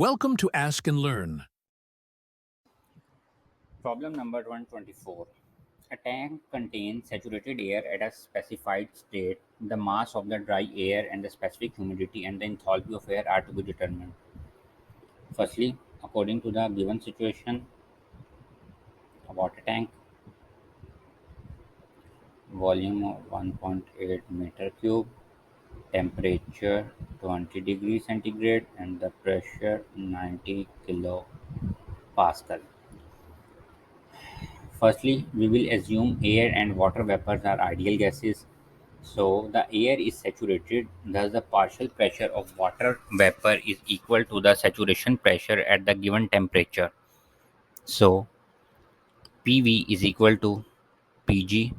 Welcome to Ask and Learn. Problem number 124. A tank contains saturated air at a specified state. The mass of the dry air and the specific humidity and the enthalpy of air are to be determined. Firstly, according to the given situation, a water tank, volume of 1.8 meter cube, temperature 20 degrees centigrade, and the pressure 90 kilopascal. Firstly, we will assume air and water vapors are ideal gases. So the air is saturated, thus the partial pressure of water vapor is equal to the saturation pressure at the given temperature. So PV is equal to Pg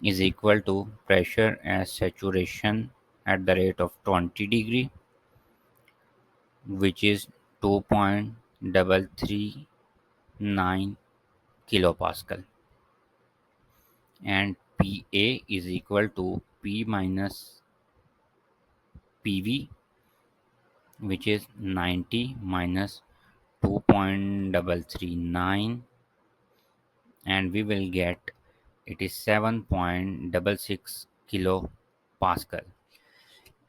is equal to pressure as saturation at the rate of 20 degree, which is 2.339 kilopascal, and Pa is equal to P minus PV, which is 90 minus 2.339, and we will get it is 7.66 kilopascal.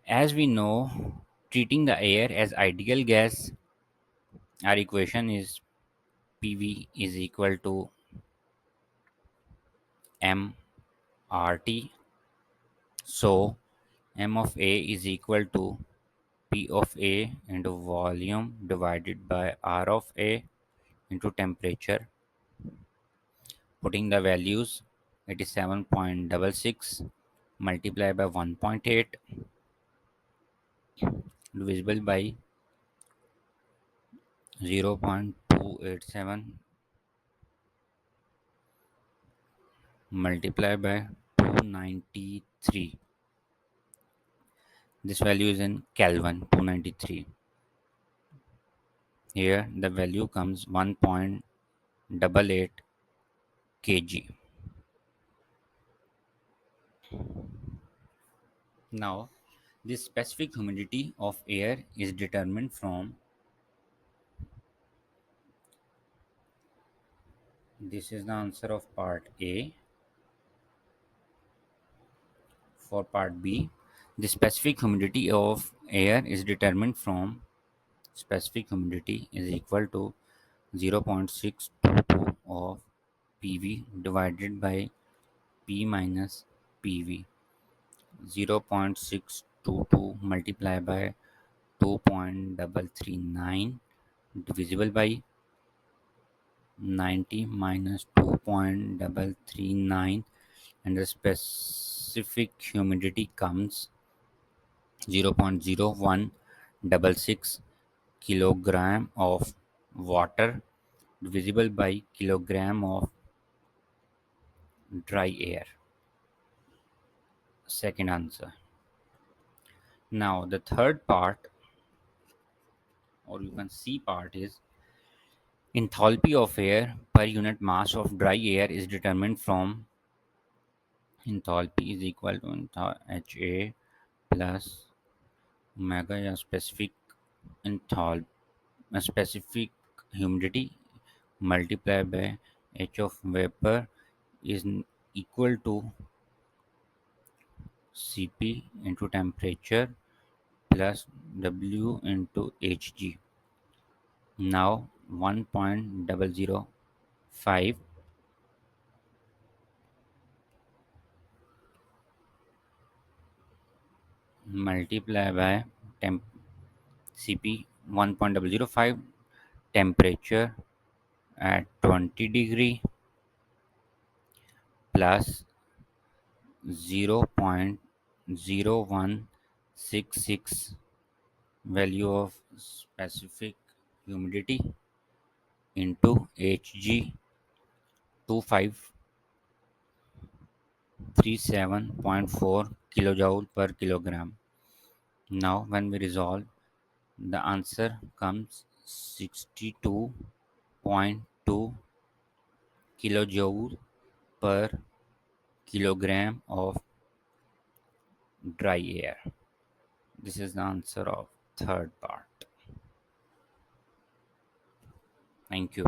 As we know, treating the air as ideal gas, our equation is PV is equal to mRT. So m of A is equal to P of A into volume divided by R of A into temperature. Putting the values, it is 7.66 multiplied by 1.8 divisible by 0.287 multiplied by 293. This value is in Kelvin, 293. Here the value comes 1.88 kg. Now, this specific humidity of air is determined from, this is the answer of part A. For part B, the specific humidity of air is determined from specific humidity is equal to 0.622 of PV divided by P minus PV. 0.622 multiplied by 2.339 divisible by 90 minus 2.339, and the specific humidity comes 0.0166 kilogram of water divisible by kilogram of dry air. Second answer. Now the third part, or you can see part, is enthalpy of air per unit mass of dry air is determined from enthalpy is equal to HA plus omega या specific enthalpy, specific humidity multiplied by H of vapor is equal to Cp into temperature plus W into Hg. Now 1.005 multiplied by temp Cp 1.005 temperature at 20 degree plus 0.0166 value of specific humidity into Hg 2537.4 kilojoule per kilogram. Now when we resolve, the answer comes 62.2 kilojoule per kilogram of dry air. This is the answer of third part. Thank you.